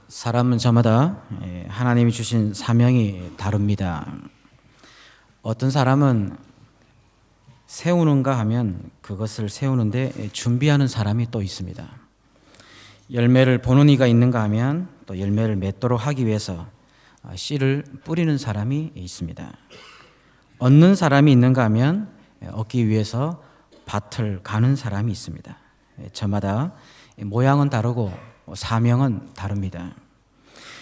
사람은 저마다 하나님이 주신 사명이 다릅니다. 어떤 사람은 세우는가 하면 그것을 세우는데 준비하는 사람이 또 있습니다. 열매를 보는 이가 있는가 하면 또 열매를 맺도록 하기 위해서 씨를 뿌리는 사람이 있습니다. 얻는 사람이 있는가 하면 얻기 위해서 밭을 가는 사람이 있습니다. 저마다 모양은 다르고 사명은 다릅니다.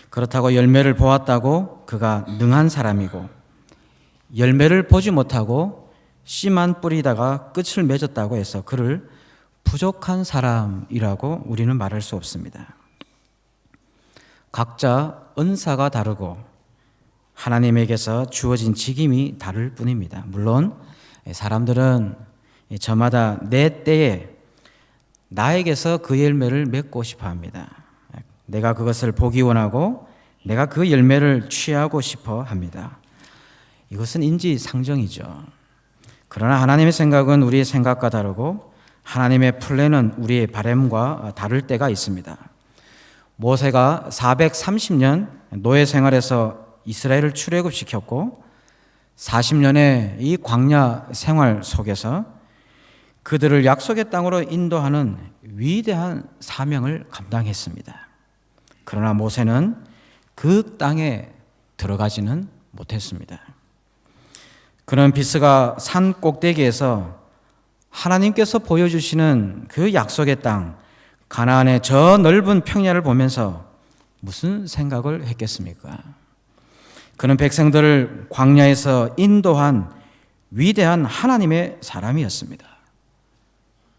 그렇다고 열매를 보았다고 그가 능한 사람이고, 열매를 보지 못하고 씨만 뿌리다가 끝을 맺었다고 해서 그를 부족한 사람이라고 우리는 말할 수 없습니다. 각자 은사가 다르고 하나님에게서 주어진 직임이 다를 뿐입니다. 물론 사람들은 저마다 내 때에 나에게서 그 열매를 맺고 싶어 합니다. 내가 그것을 보기 원하고 내가 그 열매를 취하고 싶어 합니다. 이것은 인지상정이죠. 그러나 하나님의 생각은 우리의 생각과 다르고 하나님의 플랜은 우리의 바람과 다를 때가 있습니다. 모세가 430년 노예 생활에서 이스라엘을 출애굽시켰고 40년의 이 광야 생활 속에서 그들을 약속의 땅으로 인도하는 위대한 사명을 감당했습니다. 그러나 모세는 그 땅에 들어가지는 못했습니다. 그는 비스가 산 꼭대기에서 하나님께서 보여주시는 그 약속의 땅, 가나안의 저 넓은 평야를 보면서 무슨 생각을 했겠습니까? 그는 백성들을 광야에서 인도한 위대한 하나님의 사람이었습니다.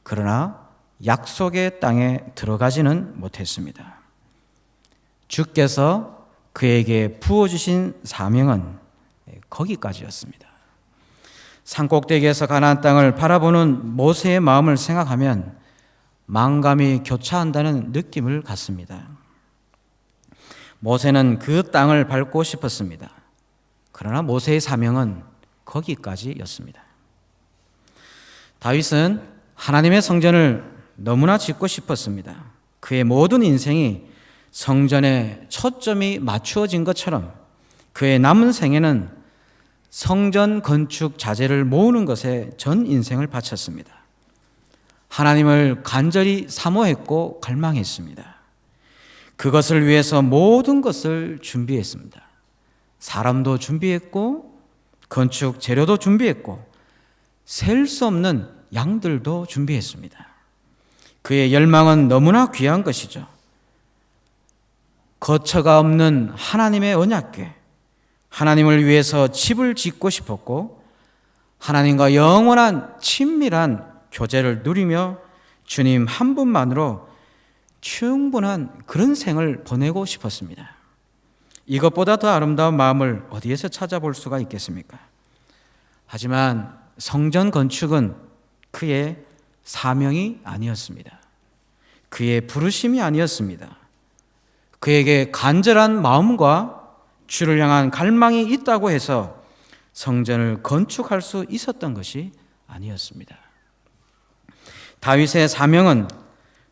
그러나 약속의 땅에 들어가지는 못했습니다. 주께서 그에게 부어주신 사명은 거기까지였습니다. 산꼭대기에서 가나안 땅을 바라보는 모세의 마음을 생각하면 만감이 교차한다는 느낌을 갖습니다. 모세는 그 땅을 밟고 싶었습니다. 그러나 모세의 사명은 거기까지였습니다. 다윗은 하나님의 성전을 너무나 짓고 싶었습니다. 그의 모든 인생이 성전에 초점이 맞추어진 것처럼 그의 남은 생에는 성전 건축 자재를 모으는 것에 전 인생을 바쳤습니다. 하나님을 간절히 사모했고 갈망했습니다. 그것을 위해서 모든 것을 준비했습니다. 사람도 준비했고 건축 재료도 준비했고 셀 수 없는 양들도 준비했습니다. 그의 열망은 너무나 귀한 것이죠. 거처가 없는 하나님의 언약궤, 하나님을 위해서 집을 짓고 싶었고 하나님과 영원한 친밀한 교제를 누리며 주님 한 분만으로 충분한 그런 생을 보내고 싶었습니다. 이것보다 더 아름다운 마음을 어디에서 찾아볼 수가 있겠습니까? 하지만 성전 건축은 그의 사명이 아니었습니다. 그의 부르심이 아니었습니다. 그에게 간절한 마음과 주를 향한 갈망이 있다고 해서 성전을 건축할 수 있었던 것이 아니었습니다. 다윗의 사명은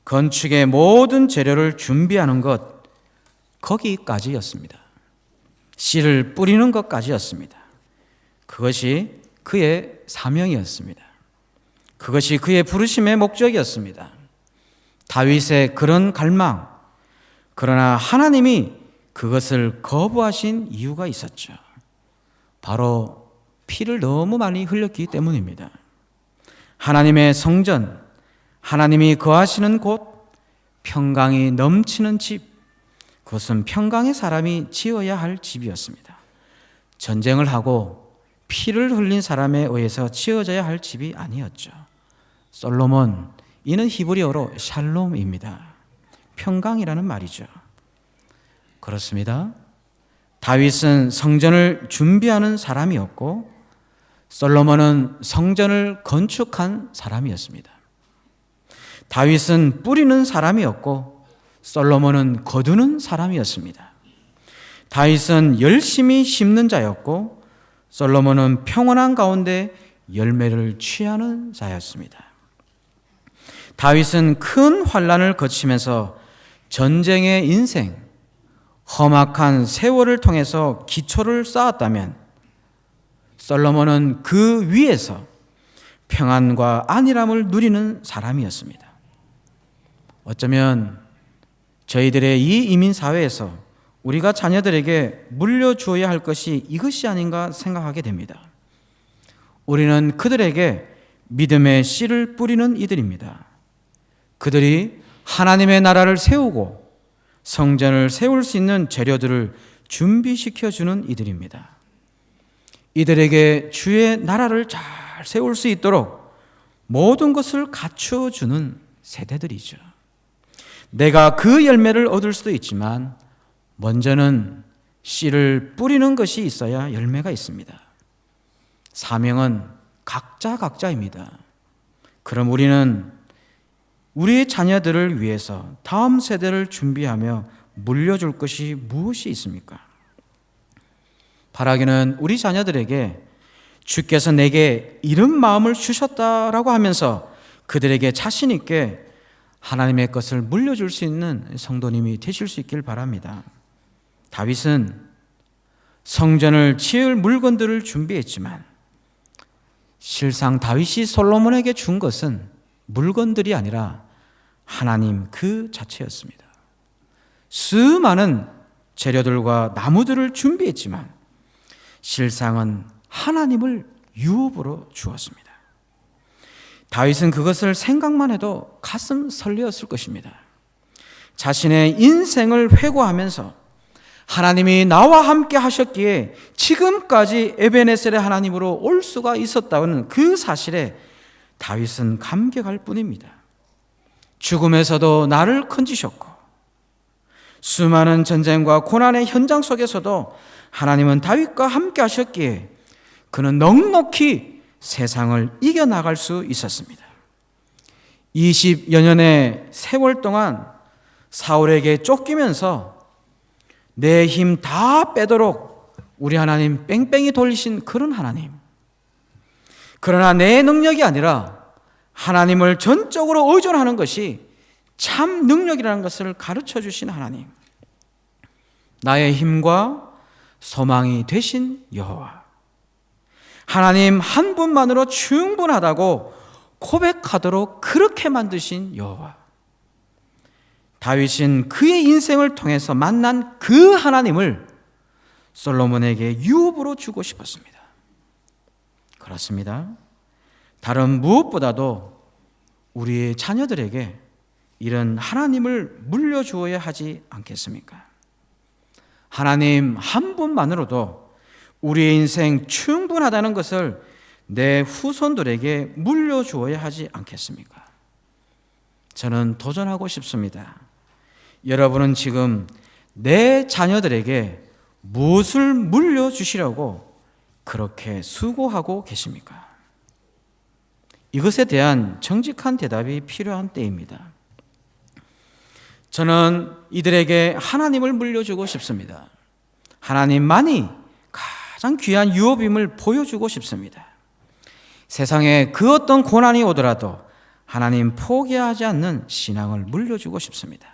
건축의 모든 재료를 준비하는 것, 거기까지였습니다. 씨를 뿌리는 것까지였습니다. 그것이 그의 사명이었습니다. 그것이 그의 부르심의 목적이었습니다. 다윗의 그런 갈망, 그러나 하나님이 그것을 거부하신 이유가 있었죠. 바로 피를 너무 많이 흘렸기 때문입니다. 하나님의 성전, 하나님이 거하시는 곳, 평강이 넘치는 집, 그것은 평강의 사람이 지어야 할 집이었습니다. 전쟁을 하고 피를 흘린 사람에 의해서 지어져야 할 집이 아니었죠. 솔로몬, 이는 히브리어로 샬롬입니다. 평강이라는 말이죠. 그렇습니다. 다윗은 성전을 준비하는 사람이었고 솔로몬은 성전을 건축한 사람이었습니다. 다윗은 뿌리는 사람이었고 솔로몬은 거두는 사람이었습니다. 다윗은 열심히 심는 자였고 솔로몬은 평온한 가운데 열매를 취하는 자였습니다. 다윗은 큰 환난을 거치면서 전쟁의 인생, 험악한 세월을 통해서 기초를 쌓았다면 솔로몬은 그 위에서 평안과 안일함을 누리는 사람이었습니다. 어쩌면 저희들의 이 이민사회에서 우리가 자녀들에게 물려주어야 할 것이 이것이 아닌가 생각하게 됩니다. 우리는 그들에게 믿음의 씨를 뿌리는 이들입니다. 그들이 하나님의 나라를 세우고 성전을 세울 수 있는 재료들을 준비시켜주는 이들입니다. 이들에게 주의 나라를 잘 세울 수 있도록 모든 것을 갖춰주는 세대들이죠. 내가 그 열매를 얻을 수도 있지만 먼저는 씨를 뿌리는 것이 있어야 열매가 있습니다. 사명은 각자입니다. 그럼 우리는 우리의 자녀들을 위해서 다음 세대를 준비하며 물려줄 것이 무엇이 있습니까? 바라기는 우리 자녀들에게 주께서 내게 이런 마음을 주셨다라고 하면서 그들에게 자신 있게 하나님의 것을 물려줄 수 있는 성도님이 되실 수 있길 바랍니다. 다윗은 성전을 지을 물건들을 준비했지만 실상 다윗이 솔로몬에게 준 것은 물건들이 아니라 하나님 그 자체였습니다. 수많은 재료들과 나무들을 준비했지만 실상은 하나님을 유업으로 주었습니다. 다윗은 그것을 생각만 해도 가슴 설레었을 것입니다. 자신의 인생을 회고하면서 하나님이 나와 함께 하셨기에 지금까지 에베네셀의 하나님으로 올 수가 있었다는 그 사실에 다윗은 감격할 뿐입니다. 죽음에서도 나를 건지셨고 수많은 전쟁과 고난의 현장 속에서도 하나님은 다윗과 함께 하셨기에 그는 넉넉히 세상을 이겨나갈 수 있었습니다. 20여 년의 세월 동안 사울에게 쫓기면서 내 힘 다 빼도록 우리 하나님 뺑뺑이 돌리신 그런 하나님. 그러나 내 능력이 아니라 하나님을 전적으로 의존하는 것이 참 능력이라는 것을 가르쳐 주신 하나님. 나의 힘과 소망이 되신 여호와. 하나님 한 분만으로 충분하다고 고백하도록 그렇게 만드신 여호와. 다윗은 그의 인생을 통해서 만난 그 하나님을 솔로몬에게 유업으로 주고 싶었습니다. 그렇습니다. 다른 무엇보다도 우리의 자녀들에게 이런 하나님을 물려주어야 하지 않겠습니까? 하나님 한 분만으로도 우리의 인생 충분하다는 것을 내 후손들에게 물려주어야 하지 않겠습니까? 저는 도전하고 싶습니다. 여러분은 지금 내 자녀들에게 무엇을 물려주시려고 그렇게 수고하고 계십니까? 이것에 대한 정직한 대답이 필요한 때입니다. 저는 이들에게 하나님을 물려주고 싶습니다. 하나님만이 가장 귀한 유업임을 보여주고 싶습니다. 세상에 그 어떤 고난이 오더라도 하나님 포기하지 않는 신앙을 물려주고 싶습니다.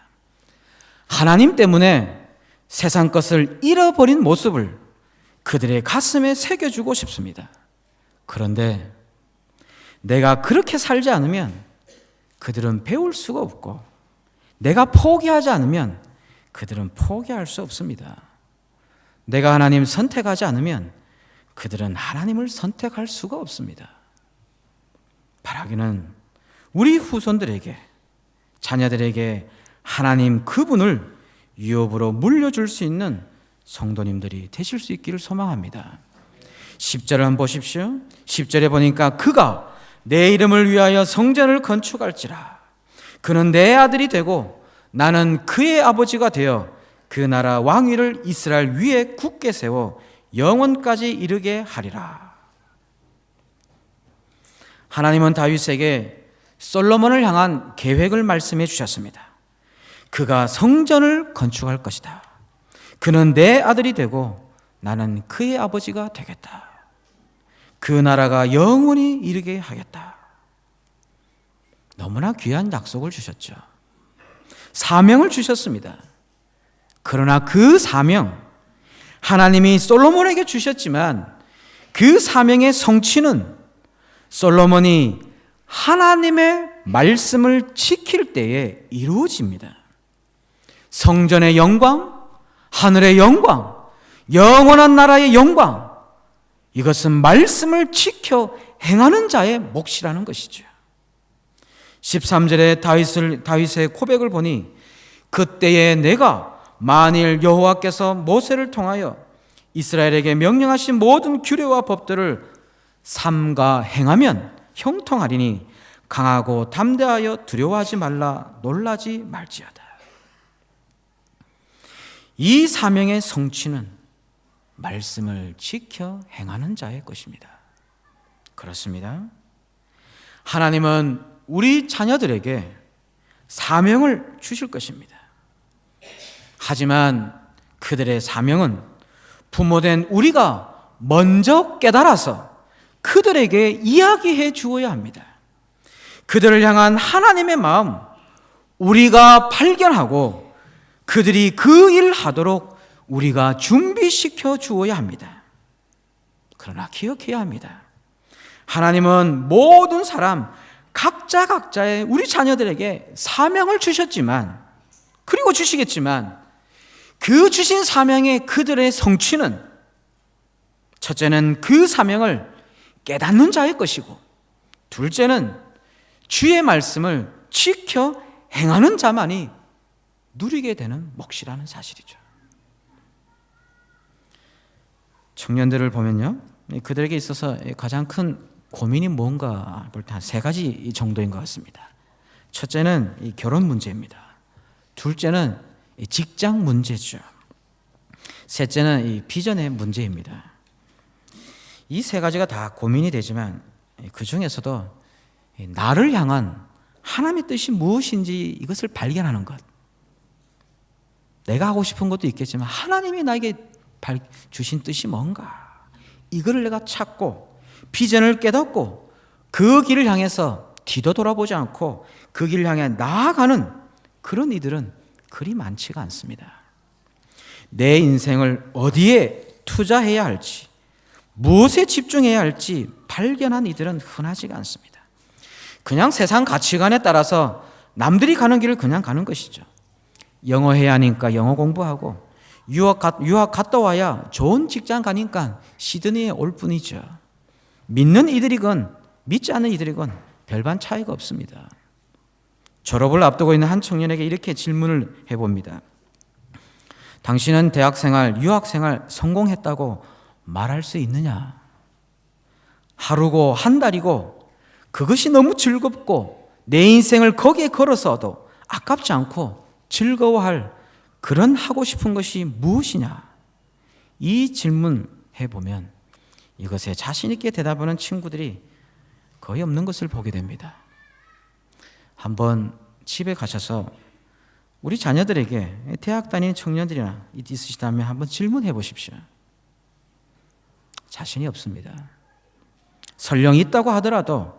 하나님 때문에 세상 것을 잃어버린 모습을 그들의 가슴에 새겨주고 싶습니다. 그런데 내가 그렇게 살지 않으면 그들은 배울 수가 없고 내가 포기하지 않으면 그들은 포기할 수 없습니다. 내가 하나님 선택하지 않으면 그들은 하나님을 선택할 수가 없습니다. 바라기는 우리 후손들에게, 자녀들에게 하나님 그분을 유업으로 물려줄 수 있는 성도님들이 되실 수 있기를 소망합니다. 10절을 한번 보십시오. 10절에 보니까 그가 내 이름을 위하여 성전을 건축할지라. 그는 내 아들이 되고 나는 그의 아버지가 되어 그 나라 왕위를 이스라엘 위에 굳게 세워 영원까지 이르게 하리라. 하나님은 다윗에게 솔로몬을 향한 계획을 말씀해 주셨습니다. 그가 성전을 건축할 것이다. 그는 내 아들이 되고 나는 그의 아버지가 되겠다. 그 나라가 영원히 이르게 하겠다. 너무나 귀한 약속을 주셨죠. 사명을 주셨습니다. 그러나 그 사명, 하나님이 솔로몬에게 주셨지만 그 사명의 성취는 솔로몬이 하나님의 말씀을 지킬 때에 이루어집니다. 성전의 영광, 하늘의 영광, 영원한 나라의 영광, 이것은 말씀을 지켜 행하는 자의 몫이라는 것이죠. 13절에 다윗의 고백을 보니 그때에 내가 만일 여호와께서 모세를 통하여 이스라엘에게 명령하신 모든 규례와 법들을 삼가 행하면 형통하리니 강하고 담대하여 두려워하지 말라 놀라지 말지어다. 이 사명의 성취는 말씀을 지켜 행하는 자의 것입니다. 그렇습니다. 하나님은 우리 자녀들에게 사명을 주실 것입니다. 하지만 그들의 사명은 부모된 우리가 먼저 깨달아서 그들에게 이야기해 주어야 합니다. 그들을 향한 하나님의 마음, 우리가 발견하고 그들이 그 일 하도록 우리가 준비시켜 주어야 합니다. 그러나 기억해야 합니다. 하나님은 모든 사람 각자의 우리 자녀들에게 사명을 주셨지만, 그리고 주시겠지만 그 주신 사명의 그들의 성취는 첫째는 그 사명을 깨닫는 자의 것이고, 둘째는 주의 말씀을 지켜 행하는 자만이 누리게 되는 몫이라는 사실이죠. 청년들을 보면요, 그들에게 있어서 가장 큰 고민이 뭔가 볼 때 한 세 가지 정도인 것 같습니다. 첫째는 이 결혼 문제입니다. 둘째는 이 직장 문제죠. 셋째는 이 비전의 문제입니다. 이 세 가지가 다 고민이 되지만 그 중에서도 나를 향한 하나님의 뜻이 무엇인지 이것을 발견하는 것, 내가 하고 싶은 것도 있겠지만 하나님이 나에게 주신 뜻이 뭔가, 이거를 내가 찾고 비전을 깨닫고 그 길을 향해서 뒤도 돌아보지 않고 그 길을 향해 나아가는 그런 이들은 그리 많지가 않습니다. 내 인생을 어디에 투자해야 할지, 무엇에 집중해야 할지 발견한 이들은 흔하지가 않습니다. 그냥 세상 가치관에 따라서 남들이 가는 길을 그냥 가는 것이죠. 영어 해야 하니까 영어 공부하고, 유학 갔다 와야 좋은 직장 가니까 시드니에 올 뿐이죠. 믿는 이들이건 믿지 않는 이들이건 별반 차이가 없습니다. 졸업을 앞두고 있는 한 청년에게 이렇게 질문을 해봅니다. 당신은 대학생활, 유학생활 성공했다고 말할 수 있느냐? 하루고 한 달이고 그것이 너무 즐겁고 내 인생을 거기에 걸어서도 아깝지 않고 즐거워할 그런 하고 싶은 것이 무엇이냐? 이 질문 해보면 이것에 자신 있게 대답하는 친구들이 거의 없는 것을 보게 됩니다. 한번 집에 가셔서 우리 자녀들에게, 대학 다니는 청년들이나 있으시다면 한번 질문해 보십시오. 자신이 없습니다. 설령 있다고 하더라도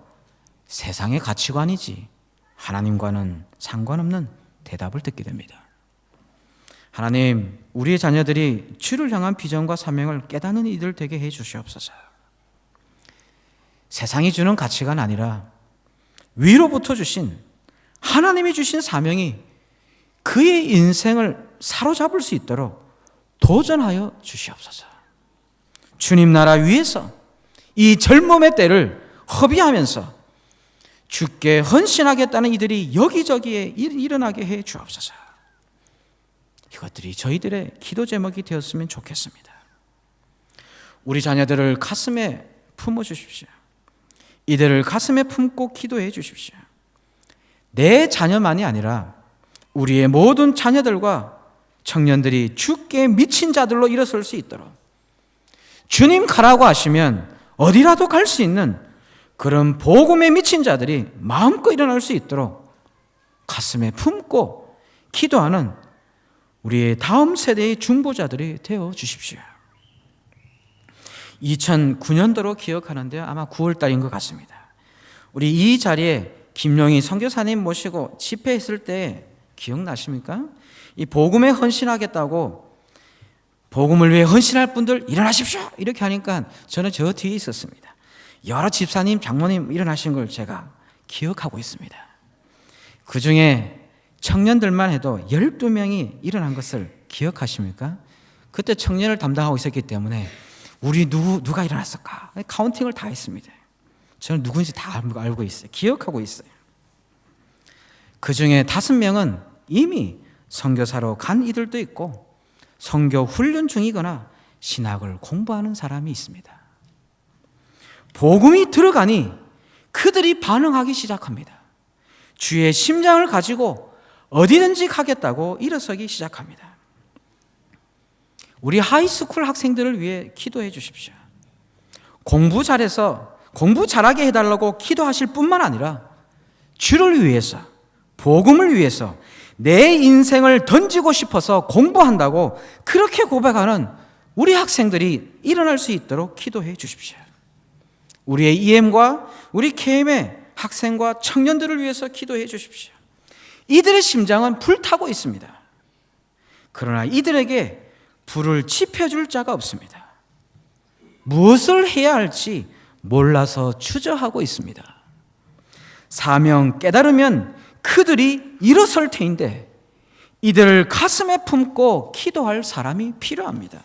세상의 가치관이지 하나님과는 상관없는 대답을 듣게 됩니다. 하나님, 우리의 자녀들이 주를 향한 비전과 사명을 깨닫는 이들 되게 해 주시옵소서. 세상이 주는 가치가 아니라 위로부터 주신, 하나님이 주신 사명이 그의 인생을 사로잡을 수 있도록 도전하여 주시옵소서. 주님 나라 위에서 이 젊음의 때를 허비하면서 주께 헌신하겠다는 이들이 여기저기에 일어나게 해 주옵소서. 이것들이 저희들의 기도 제목이 되었으면 좋겠습니다. 우리 자녀들을 가슴에 품어 주십시오. 이들을 가슴에 품고 기도해 주십시오. 내 자녀만이 아니라 우리의 모든 자녀들과 청년들이 주께 미친 자들로 일어설 수 있도록, 주님 가라고 하시면 어디라도 갈 수 있는 그런 복음에 미친 자들이 마음껏 일어날 수 있도록 가슴에 품고 기도하는 우리의 다음 세대의 중보자들이 되어 주십시오. 2009년도로 기억하는데 아마 9월 달인 것 같습니다. 우리 이 자리에 김용희 선교사님 모시고 집회했을 때 기억나십니까? 이 복음에 헌신하겠다고 복음을 위해 헌신할 분들 일어나십시오 이렇게 하니까 저는 저 뒤에 있었습니다. 여러 집사님, 장로님 일어나신 걸 제가 기억하고 있습니다. 그 중에 청년들만 해도 12명이 일어난 것을 기억하십니까? 그때 청년을 담당하고 있었기 때문에 우리 누가 일어났을까? 카운팅을 다 했습니다. 저는 누군지 다 알고 있어요. 기억하고 있어요. 그 중에 5명은 이미 선교사로 간 이들도 있고 선교 훈련 중이거나 신학을 공부하는 사람이 있습니다. 복음이 들어가니 그들이 반응하기 시작합니다. 주의 심장을 가지고 어디든지 가겠다고 일어서기 시작합니다. 우리 하이스쿨 학생들을 위해 기도해 주십시오. 공부 잘해서 공부 잘하게 해달라고 기도하실 뿐만 아니라 주를 위해서, 복음을 위해서 내 인생을 던지고 싶어서 공부한다고 그렇게 고백하는 우리 학생들이 일어날 수 있도록 기도해 주십시오. 우리의 EM과 우리 KM의 학생과 청년들을 위해서 기도해 주십시오. 이들의 심장은 불타고 있습니다. 그러나 이들에게 불을 지펴줄 자가 없습니다. 무엇을 해야 할지 몰라서 주저하고 있습니다. 사명 깨달으면 그들이 일어설 테인데 이들을 가슴에 품고 기도할 사람이 필요합니다.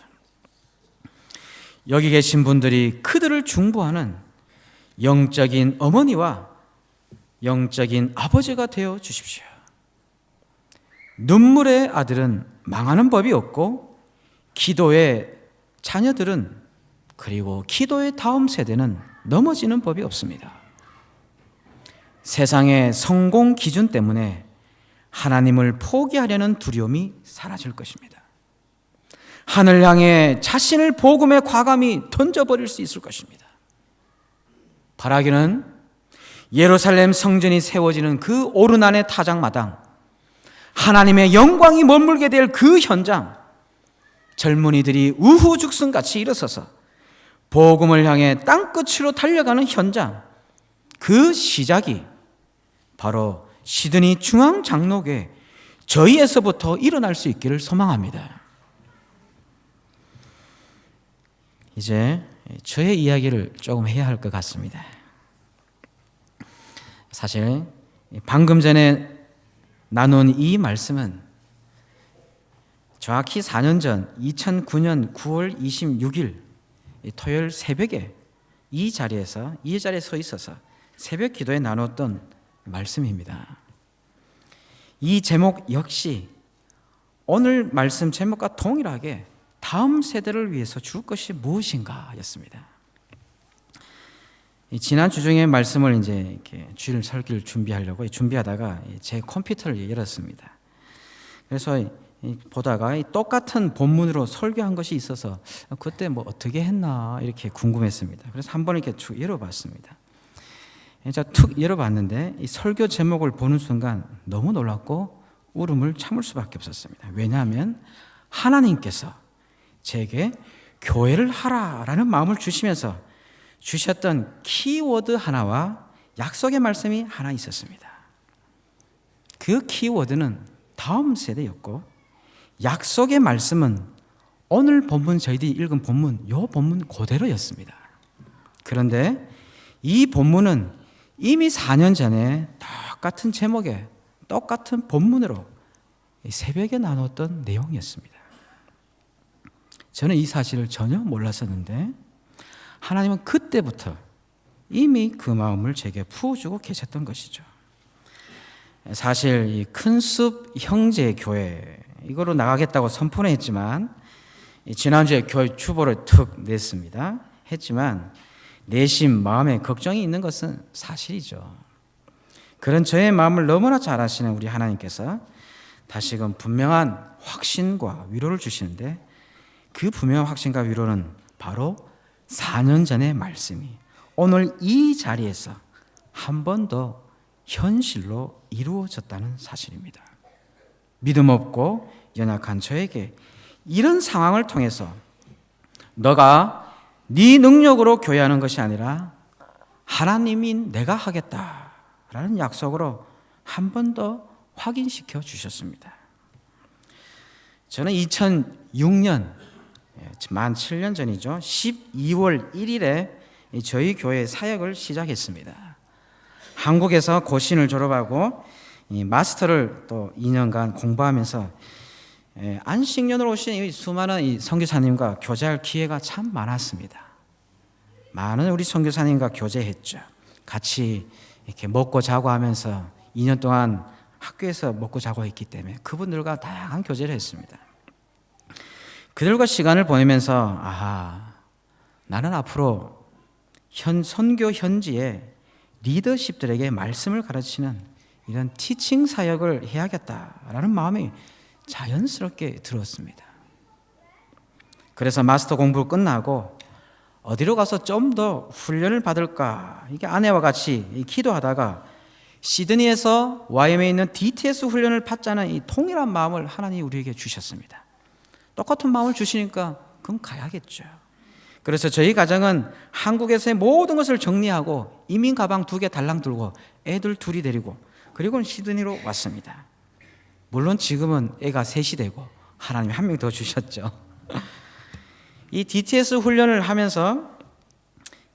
여기 계신 분들이 그들을 중보하는 영적인 어머니와 영적인 아버지가 되어 주십시오. 눈물의 아들은 망하는 법이 없고 기도의 자녀들은 그리고 기도의 다음 세대는 넘어지는 법이 없습니다. 세상의 성공 기준 때문에 하나님을 포기하려는 두려움이 사라질 것입니다. 하늘 향해 자신을 복음에 과감히 던져버릴 수 있을 것입니다. 바라기는 예루살렘 성전이 세워지는 그 오르난의 타작마당, 하나님의 영광이 머물게 될 그 현장, 젊은이들이 우후죽순같이 일어서서 복음을 향해 땅끝으로 달려가는 현장, 그 시작이 바로 시드니 중앙장로교회 저희에서부터 일어날 수 있기를 소망합니다. 이제 저의 이야기를 조금 해야 할 것 같습니다. 사실 방금 전에 나눈 이 말씀은 정확히 4년 전 2009년 9월 26일 토요일 새벽에 이 자리에 서 있어서 새벽 기도에 나눴던 말씀입니다. 이 제목 역시 오늘 말씀 제목과 동일하게 다음 세대를 위해서 줄 것이 무엇인가 였습니다. 지난 주 중에 말씀을 이제 이렇게 주일 설교를 준비하다가 제 컴퓨터를 열었습니다. 그래서 보다가 똑같은 본문으로 설교한 것이 있어서 그때 뭐 어떻게 했나 이렇게 궁금했습니다. 그래서 한번 이렇게 쭉 열어봤습니다. 제가 툭 열어봤는데 이 설교 제목을 보는 순간 너무 놀랐고 울음을 참을 수밖에 없었습니다. 왜냐하면 하나님께서 제게 교회를 하라라는 마음을 주시면서 주셨던 키워드 하나와 약속의 말씀이 하나 있었습니다. 그 키워드는 다음 세대였고 약속의 말씀은 오늘 본문 저희들이 읽은 본문, 이 본문 그대로였습니다. 그런데 이 본문은 이미 4년 전에 똑같은 제목에 똑같은 본문으로 새벽에 나눴던 내용이었습니다. 저는 이 사실을 전혀 몰랐었는데 하나님은 그때부터 이미 그 마음을 제게 부어주고 계셨던 것이죠. 사실 이 큰숲 형제 교회 이거로 나가겠다고 선포는 했지만 지난주에 교회 주보를 툭 냈습니다. 했지만 내심 마음에 걱정이 있는 것은 사실이죠. 그런 저의 마음을 너무나 잘 아시는 우리 하나님께서 다시금 분명한 확신과 위로를 주시는데 그 분명한 확신과 위로는 바로 4년 전의 말씀이 오늘 이 자리에서 한 번 더 현실로 이루어졌다는 사실입니다. 믿음 없고 연약한 저에게 이런 상황을 통해서 너가 네 능력으로 교회하는 것이 아니라 하나님인 내가 하겠다라는 약속으로 한 번 더 확인시켜 주셨습니다. 저는 2006년, 만 7년 전이죠. 12월 1일에 저희 교회 사역을 시작했습니다. 한국에서 고신을 졸업하고 마스터를 또 2년간 공부하면서 안식년으로 오신 수많은 선교사님과 교제할 기회가 참 많았습니다. 많은 우리 선교사님과 교제했죠. 같이 이렇게 먹고 자고 하면서 2년 동안 학교에서 먹고 자고 했기 때문에 그분들과 다양한 교제를 했습니다. 그들과 시간을 보내면서 나는 앞으로 선교 현지에 리더십들에게 말씀을 가르치는 이런 티칭 사역을 해야겠다라는 마음이 자연스럽게 들었습니다. 그래서 마스터 공부 끝나고 어디로 가서 좀 더 훈련을 받을까, 이게 아내와 같이 기도하다가 시드니에서 YM에 있는 DTS 훈련을 받자는 이 동일한 마음을 하나님이 우리에게 주셨습니다. 똑같은 마음을 주시니까 그럼 가야겠죠. 그래서 저희 가정은 한국에서의 모든 것을 정리하고 이민 가방 2개 달랑 들고 애들 2이 데리고 그리고 시드니로 왔습니다. 물론 지금은 애가 3이 되고 하나님이 1명 더 주셨죠. 이 DTS 훈련을 하면서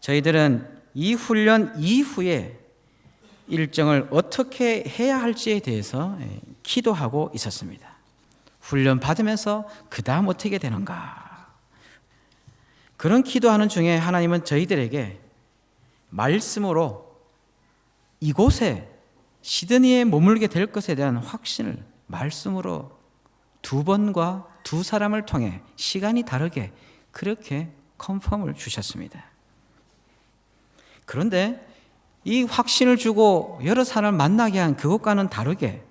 저희들은 이 훈련 이후에 일정을 어떻게 해야 할지에 대해서 기도하고 있었습니다. 훈련 받으면서 그 다음 어떻게 되는가, 그런 기도하는 중에 하나님은 저희들에게 말씀으로 이곳에 시드니에 머물게 될 것에 대한 확신을 말씀으로 2번과 2사람을 통해 시간이 다르게 그렇게 컨펌을 주셨습니다. 그런데 이 확신을 주고 여러 사람을 만나게 한 그것과는 다르게,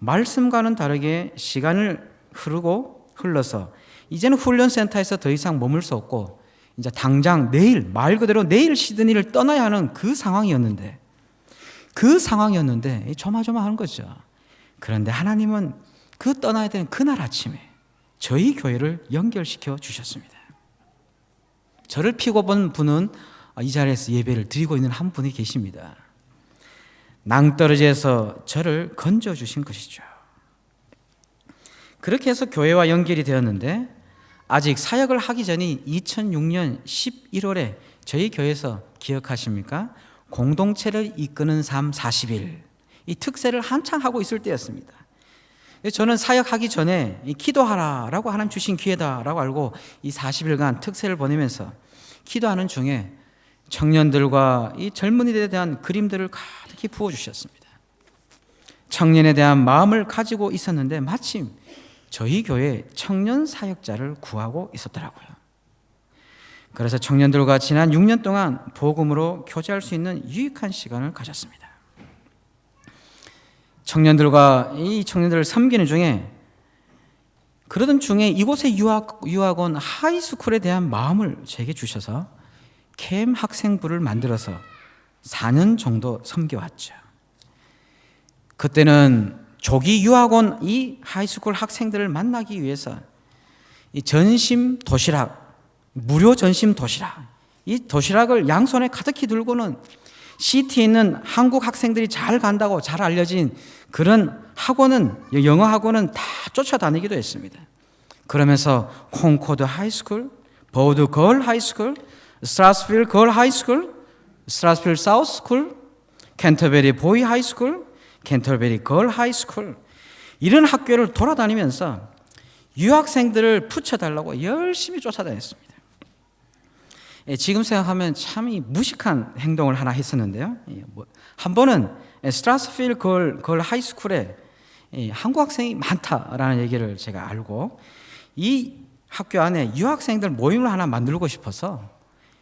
말씀과는 다르게 시간을 흘러서 이제는 훈련센터에서 더 이상 머물 수 없고 이제 당장 내일, 말 그대로 내일 시드니를 떠나야 하는 그 상황이었는데 조마조마하는 거죠. 그런데 하나님은 그 떠나야 되는 그날 아침에 저희 교회를 연결시켜 주셨습니다. 저를 피고 본 분은 이 자리에서 예배를 드리고 있는 한 분이 계십니다. 낭떠러지에서 저를 건져주신 것이죠. 그렇게 해서 교회와 연결이 되었는데 아직 사역을 하기 전인 2006년 11월에 저희 교회에서 기억하십니까? 공동체를 이끄는 삶 40일, 이 특세를 한창 하고 있을 때였습니다. 저는 사역하기 전에 기도하라라고 하나님 주신 기회다라고 알고 이 40일간 특세를 보내면서 기도하는 중에 청년들과 이 젊은이들에 대한 그림들을 가득히 부어주셨습니다. 청년에 대한 마음을 가지고 있었는데 마침 저희 교회 청년 사역자를 구하고 있었더라고요. 그래서 청년들과 지난 6년 동안 복음으로 교제할 수 있는 유익한 시간을 가졌습니다. 이 청년들을 섬기는 중에 그러던 중에 이곳의 유학원 하이스쿨에 대한 마음을 제게 주셔서 캠 학생부를 만들어서 4년 정도 섬겨왔죠. 그때는 조기 유학원 이 하이스쿨 학생들을 만나기 위해서 이 전심 도시락, 무료 전심 도시락, 이 도시락을 양손에 가득히 들고는 시티에 있는 한국 학생들이 잘 간다고 잘 알려진 그런 학원은, 영어 학원은 다 쫓아다니기도 했습니다. 그러면서 콩코드 하이스쿨, 버드 걸 하이스쿨, 스트라스필 걸 하이스쿨, 스트라스필 사우스 스쿨, 캔터베리 보이 하이스쿨, 캔터베리 걸 하이스쿨, 이런 학교를 돌아다니면서 유학생들을 붙여달라고 열심히 쫓아다녔습니다. 지금 생각하면 참 무식한 행동을 하나 했었는데요. 한 번은 스트라스필 걸 하이스쿨에 한국 학생이 많다라는 얘기를 제가 알고 이 학교 안에 유학생들 모임을 하나 만들고 싶어서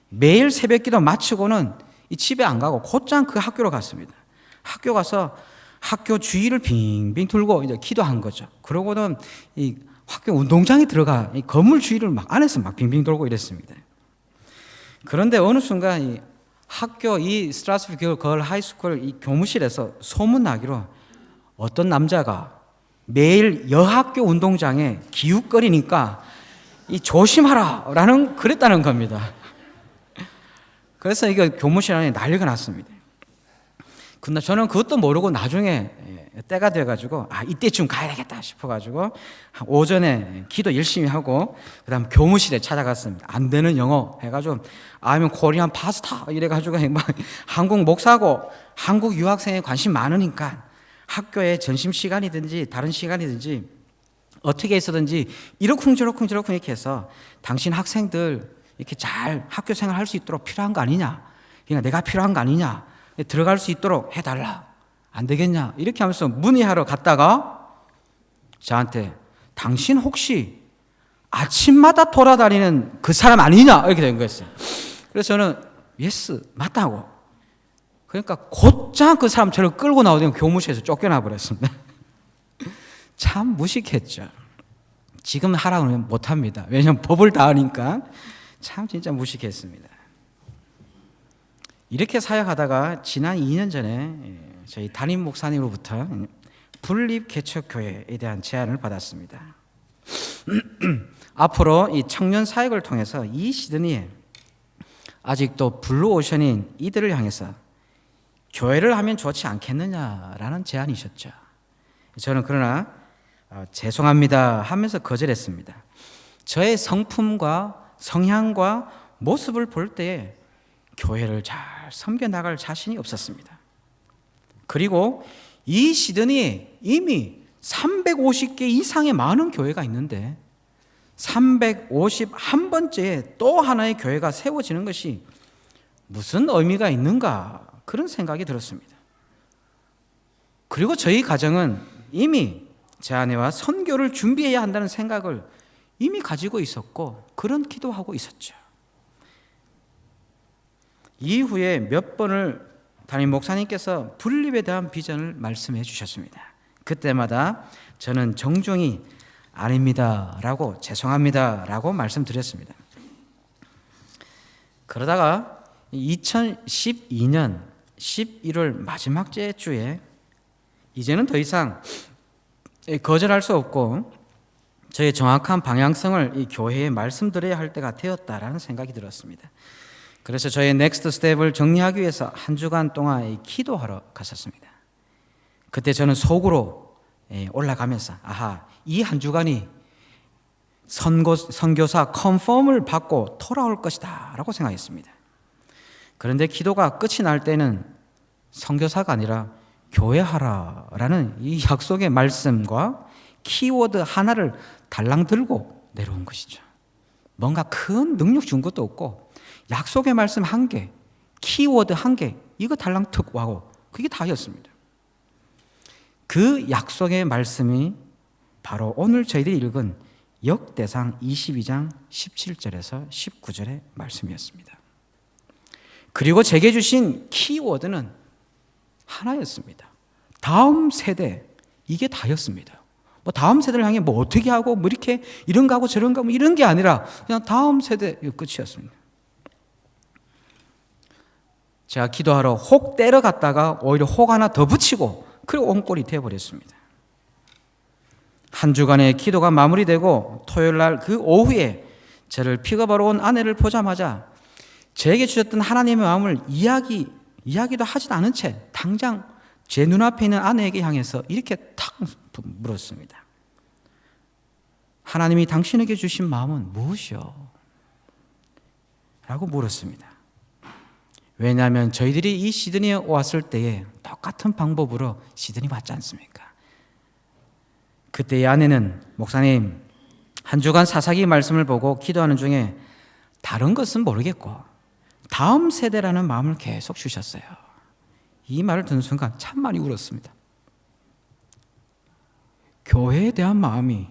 매일 새벽기도 마치고는 집에 안 가고 곧장 그 학교로 갔습니다. 학교 가서 학교 주위를 빙빙 돌고 이제 기도한 거죠. 그러고는 이 학교 운동장에 들어가 이 건물 주위를 막 안에서 막 빙빙 돌고 이랬습니다. 그런데 어느 순간 이 학교 이 스트라스필 걸 하이스쿨 이 교무실에서 소문나기로 어떤 남자가 매일 여학교 운동장에 기웃거리니까 이 조심하라라는 그랬다는 겁니다. 그래서 이거 교무실 안에 난리가 났습니다. 근데 저는 그것도 모르고 나중에 때가 돼가지고 이때쯤 가야 되겠다 싶어가지고 오전에 기도 열심히 하고 그다음 교무실에 찾아갔습니다. 안 되는 영어 해가지고 아니면 코리안 파스타 이래가지고 막 한국 목사고 한국 유학생에 관심 많으니까 학교에 점심 시간이든지 다른 시간이든지 어떻게 해서든지 이러쿵저러쿵 이렇게 해서 당신 학생들 이렇게 잘 학교 생활 할 수 있도록 필요한 거 아니냐, 그러니까 내가 필요한 거 아니냐, 들어갈 수 있도록 해달라, 안 되겠냐, 이렇게 하면서 문의하러 갔다가 저한테 당신 혹시 아침마다 돌아다니는 그 사람 아니냐 이렇게 된 거였어요. 그래서 저는 예스 맞다고. 그러니까 곧장 그 사람 저를 끌고 나오더니 교무실에서 쫓겨나 버렸습니다. 참 무식했죠. 지금 하라고 하면 못합니다. 왜냐하면 법을 다 아니까. 참 진짜 무식했습니다. 이렇게 사역하다가 지난 2년 전에 저희 담임 목사님으로부터 분립개척교회에 대한 제안을 받았습니다. 앞으로 이 청년 사역을 통해서 이 시드니에 아직도 블루오션인 이들을 향해서 교회를 하면 좋지 않겠느냐라는 제안이셨죠. 저는 그러나 죄송합니다 하면서 거절했습니다. 저의 성품과 성향과 모습을 볼 때에 교회를 잘 섬겨나갈 자신이 없었습니다. 그리고 이 시드니에 이미 350개 이상의 많은 교회가 있는데 351번째에 또 하나의 교회가 세워지는 것이 무슨 의미가 있는가, 그런 생각이 들었습니다. 그리고 저희 가정은 이미 제 아내와 선교를 준비해야 한다는 생각을 이미 가지고 있었고 그런 기도하고 있었죠. 이후에 몇 번을 담임 목사님께서 분립에 대한 비전을 말씀해 주셨습니다. 그때마다 저는 정중히 아닙니다 라고, 죄송합니다 라고 말씀드렸습니다. 그러다가 2012년 11월 마지막 주에 이제는 더 이상 거절할 수 없고 저의 정확한 방향성을 이 교회에 말씀드려야 할 때가 되었다라는 생각이 들었습니다. 그래서 저의 넥스트 스텝을 정리하기 위해서 한 주간 동안 기도하러 갔었습니다. 그때 저는 속으로 올라가면서 이 한 주간이 선교사 컨펌을 받고 돌아올 것이다 라고 생각했습니다. 그런데 기도가 끝이 날 때는 선교사가 아니라 교회하라라는 이 약속의 말씀과 키워드 하나를 달랑 들고 내려온 것이죠. 뭔가 큰 능력 준 것도 없고 약속의 말씀 한 개, 키워드 한 개, 이거 달랑 툭 와고 그게 다였습니다. 그 약속의 말씀이 바로 오늘 저희들이 읽은 역대상 22장 17절에서 19절의 말씀이었습니다. 그리고 제게 주신 키워드는 하나였습니다. 다음 세대, 이게 다였습니다. 뭐 다음 세대를 향해 뭐 어떻게 하고 뭐 이렇게 이런 거 하고 저런 거 하고 이런 게 아니라 그냥 다음 세대 끝이었습니다. 제가 기도하러 혹 때려갔다가 오히려 혹 하나 더 붙이고 그리고 옹골이 되어버렸습니다. 한 주간의 기도가 마무리되고 토요일 날 그 오후에 저를 픽업하러 온 아내를 보자마자 제게 주셨던 하나님의 마음을 이야기도 하지도 않은 채 당장 제 눈앞에 있는 아내에게 향해서 이렇게 탁 물었습니다. 하나님이 당신에게 주신 마음은 무엇이요? 라고 물었습니다. 왜냐하면 저희들이 이 시드니에 왔을 때에 똑같은 방법으로 시드니 왔지 않습니까? 그때 이 아내는 목사님 한 주간 사사기 말씀을 보고 기도하는 중에 다른 것은 모르겠고 다음 세대라는 마음을 계속 주셨어요. 이 말을 듣는 순간 참 많이 울었습니다. 교회에 대한 마음이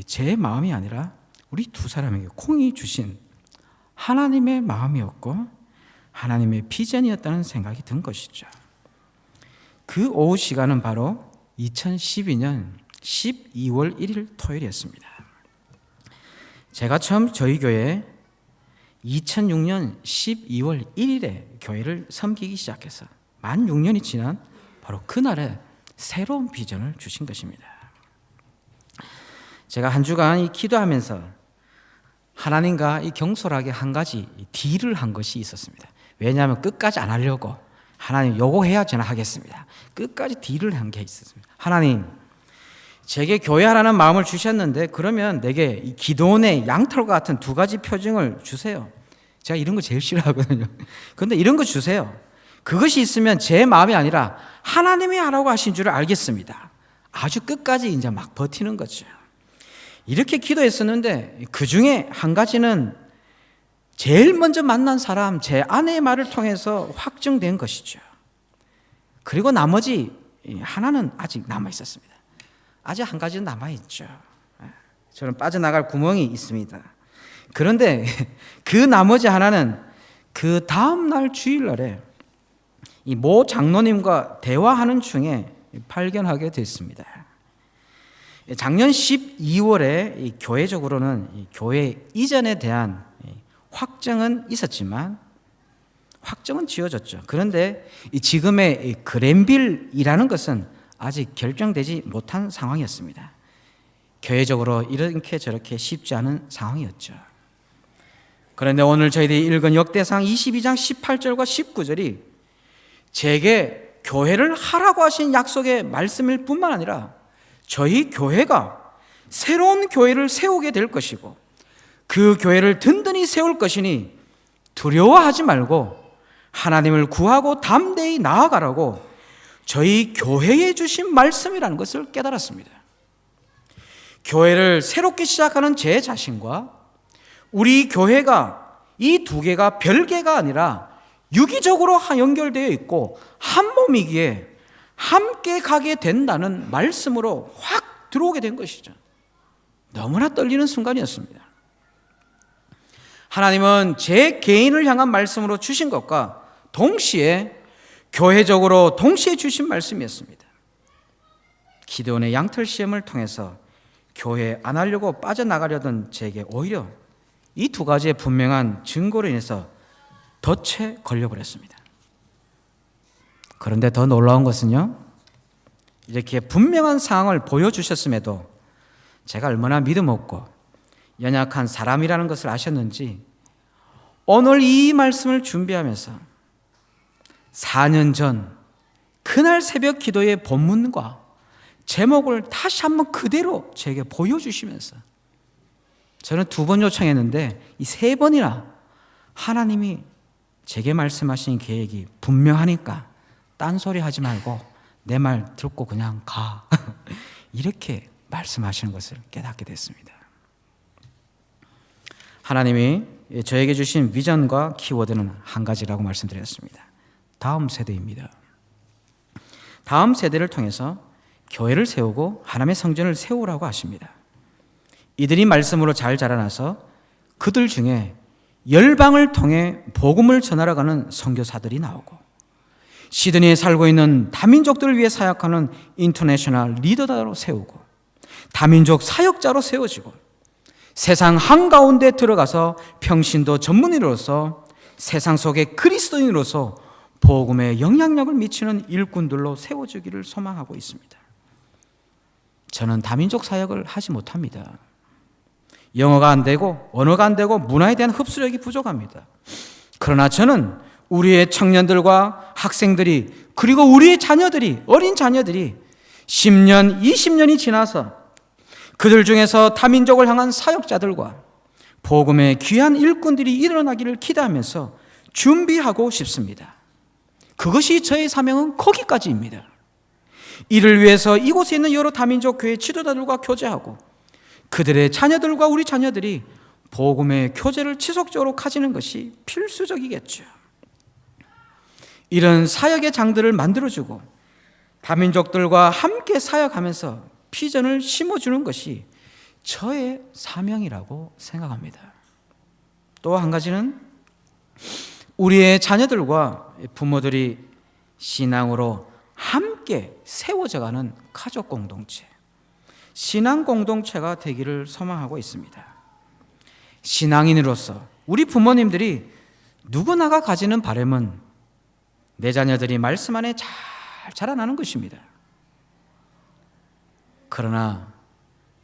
제 마음이 아니라 우리 두 사람에게 콩이 주신 하나님의 마음이었고 하나님의 비전이었다는 생각이 든 것이죠. 그 오후 시간은 바로 2012년 12월 1일 토요일이었습니다. 제가 처음 저희 교회에 2006년 12월 1일에 교회를 섬기기 시작해서 만 6년이 지난 바로 그날에 새로운 비전을 주신 것입니다. 제가 한 주간 이 기도하면서 하나님과 이 경솔하게 한 가지 딜을 한 것이 있었습니다. 왜냐하면 끝까지 안 하려고 하나님 요거 해야 저는 하겠습니다. 끝까지 딜을 한 게 있었습니다. 하나님, 제게 교회하라는 마음을 주셨는데 그러면 내게 이 기도원의 양털과 같은 두 가지 표징을 주세요. 제가 이런 거 제일 싫어하거든요. 그런데 이런 거 주세요. 그것이 있으면 제 마음이 아니라 하나님이 하라고 하신 줄을 알겠습니다. 아주 끝까지 이제 막 버티는 거죠. 이렇게 기도했었는데 그 중에 한 가지는 제일 먼저 만난 사람, 제 아내의 말을 통해서 확증된 것이죠. 그리고 나머지 하나는 아직 남아 있었습니다. 아직 한 가지는 남아 있죠. 저는 빠져나갈 구멍이 있습니다. 그런데 그 나머지 하나는 그 다음 날 주일날에 이 모 장로님과 대화하는 중에 발견하게 됐습니다. 작년 12월에 교회적으로는 교회 이전에 대한 확정은 있었지만 확정은 지어졌죠. 그런데 지금의 그랜빌이라는 것은 아직 결정되지 못한 상황이었습니다. 교회적으로 이렇게 저렇게 쉽지 않은 상황이었죠. 그런데 오늘 저희들이 읽은 역대상 22장 18절과 19절이 제게 교회를 하라고 하신 약속의 말씀일 뿐만 아니라 저희 교회가 새로운 교회를 세우게 될 것이고 그 교회를 든든히 세울 것이니 두려워하지 말고 하나님을 구하고 담대히 나아가라고 저희 교회에 주신 말씀이라는 것을 깨달았습니다. 교회를 새롭게 시작하는 제 자신과 우리 교회가 이 두 개가 별개가 아니라 유기적으로 연결되어 있고 한 몸이기에 함께 가게 된다는 말씀으로 확 들어오게 된 것이죠. 너무나 떨리는 순간이었습니다. 하나님은 제 개인을 향한 말씀으로 주신 것과 동시에 교회적으로 동시에 주신 말씀이었습니다. 기드온의 양털 시험을 통해서 교회 안 하려고 빠져나가려던 제게 오히려 이 두 가지의 분명한 증거로 인해서 덫에 걸려버렸습니다. 그런데 더 놀라운 것은요, 이렇게 분명한 상황을 보여주셨음에도 제가 얼마나 믿음 없고 연약한 사람이라는 것을 아셨는지 오늘 이 말씀을 준비하면서 4년 전 그날 새벽 기도의 본문과 제목을 다시 한번 그대로 제게 보여주시면서 저는 2번 요청했는데 이 3번이나 하나님이 제게 말씀하신 계획이 분명하니까 딴소리 하지 말고 내 말 듣고 그냥 가 이렇게 말씀하시는 것을 깨닫게 됐습니다. 하나님이 저에게 주신 비전과 키워드는 한 가지라고 말씀드렸습니다. 다음 세대입니다. 다음 세대를 통해서 교회를 세우고 하나님의 성전을 세우라고 하십니다. 이들이 말씀으로 잘 자라나서 그들 중에 열방을 통해 복음을 전하러 가는 선교사들이 나오고 시드니에 살고 있는 다민족들을 위해 사역하는 인터내셔널 리더로 세우고 다민족 사역자로 세워지고 세상 한가운데 들어가서 평신도 전문인으로서 세상 속의 그리스도인으로서 복음에 영향력을 미치는 일꾼들로 세워지기를 소망하고 있습니다. 저는 다민족 사역을 하지 못합니다. 영어가 안 되고 언어가 안 되고 문화에 대한 흡수력이 부족합니다. 그러나 저는 우리의 청년들과 학생들이 그리고 우리의 자녀들이 어린 자녀들이 10년, 20년이 지나서 그들 중에서 다민족을 향한 사역자들과 복음의 귀한 일꾼들이 일어나기를 기대하면서 준비하고 싶습니다. 그것이 저의 사명은 거기까지입니다. 이를 위해서 이곳에 있는 여러 다민족 교회 지도자들과 교제하고 그들의 자녀들과 우리 자녀들이 복음의 교제를 지속적으로 가지는 것이 필수적이겠죠. 이런 사역의 장들을 만들어주고 다민족들과 함께 사역하면서 비전을 심어주는 것이 저의 사명이라고 생각합니다. 또 한 가지는 우리의 자녀들과 부모들이 신앙으로 함께 세워져가는 가족 공동체, 신앙 공동체가 되기를 소망하고 있습니다. 신앙인으로서 우리 부모님들이 누구나가 가지는 바람은 내 자녀들이 말씀 안에 잘 자라나는 것입니다. 그러나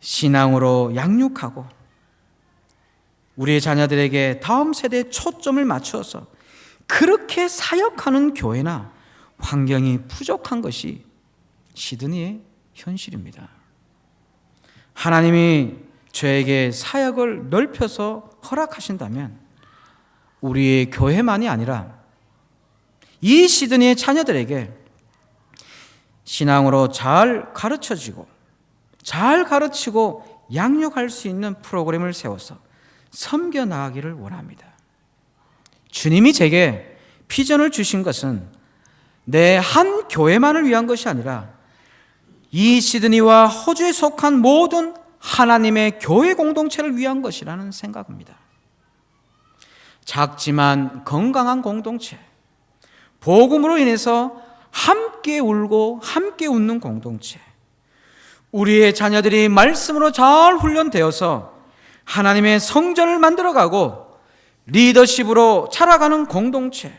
신앙으로 양육하고 우리의 자녀들에게 다음 세대에 초점을 맞춰서 그렇게 사역하는 교회나 환경이 부족한 것이 시드니의 현실입니다. 하나님이 저에게 사역을 넓혀서 허락하신다면 우리의 교회만이 아니라 이 시드니의 자녀들에게 신앙으로 잘 가르치고 양육할 수 있는 프로그램을 세워서 섬겨 나가기를 원합니다. 주님이 제게 비전을 주신 것은 내 한 교회만을 위한 것이 아니라 이 시드니와 호주에 속한 모든 하나님의 교회 공동체를 위한 것이라는 생각입니다. 작지만 건강한 공동체, 복음으로 인해서 함께 울고 함께 웃는 공동체, 우리의 자녀들이 말씀으로 잘 훈련되어서 하나님의 성전을 만들어가고 리더십으로 자라가는 공동체,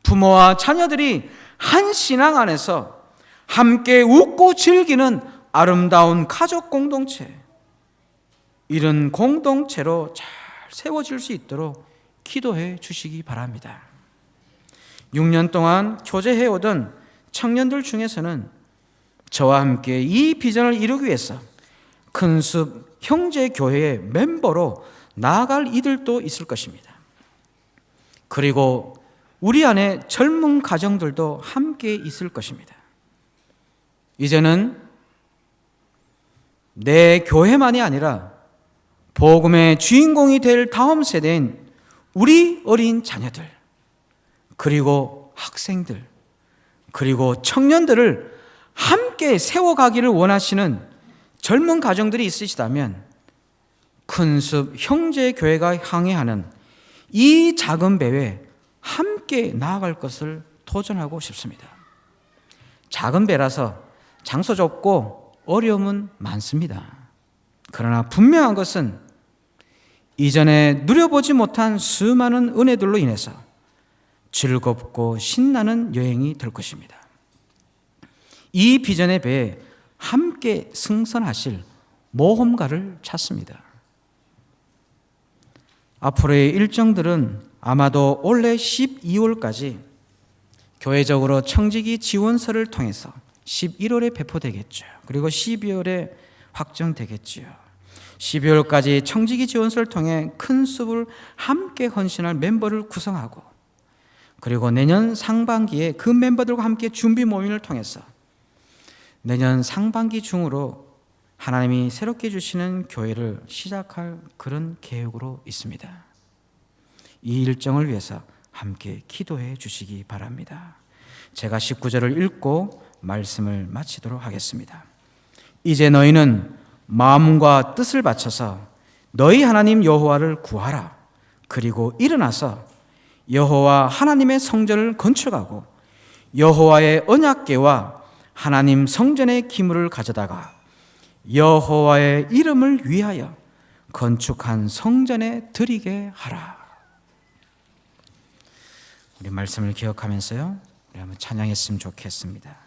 부모와 자녀들이 한 신앙 안에서 함께 웃고 즐기는 아름다운 가족 공동체, 이런 공동체로 잘 세워질 수 있도록 기도해 주시기 바랍니다. 6년 동안 교제해오던 청년들 중에서는 저와 함께 이 비전을 이루기 위해서 큰숲 형제교회의 멤버로 나아갈 이들도 있을 것입니다. 그리고 우리 안에 젊은 가정들도 함께 있을 것입니다. 이제는 내 교회만이 아니라 복음의 주인공이 될 다음 세대인 우리 어린 자녀들, 그리고 학생들, 그리고 청년들을 함께 세워가기를 원하시는 젊은 가정들이 있으시다면 큰숲 형제교회가 항해하는 이 작은 배에 함께 나아갈 것을 도전하고 싶습니다. 작은 배라서 장소 좁고 어려움은 많습니다. 그러나 분명한 것은 이전에 누려보지 못한 수많은 은혜들로 인해서 즐겁고 신나는 여행이 될 것입니다. 이 비전의 배에 함께 승선하실 모험가를 찾습니다. 앞으로의 일정들은 아마도 올해 12월까지 교회적으로 청지기 지원서를 통해서 11월에 배포되겠죠. 그리고 12월에 확정되겠지요. 12월까지 청지기 지원서를 통해 큰 숲을 함께 헌신할 멤버를 구성하고, 그리고 내년 상반기에 그 멤버들과 함께 준비 모임을 통해서 내년 상반기 중으로 하나님이 새롭게 주시는 교회를 시작할 그런 계획으로 있습니다. 이 일정을 위해서 함께 기도해 주시기 바랍니다. 제가 19절을 읽고 말씀을 마치도록 하겠습니다. 이제 너희는 마음과 뜻을 바쳐서 너희 하나님 여호와를 구하라. 그리고 일어나서 여호와 하나님의 성전을 건축하고 여호와의 언약궤와 하나님 성전의 기물을 가져다가 여호와의 이름을 위하여 건축한 성전에 드리게 하라. 우리 말씀을 기억하면서요, 우리 한번 찬양했으면 좋겠습니다.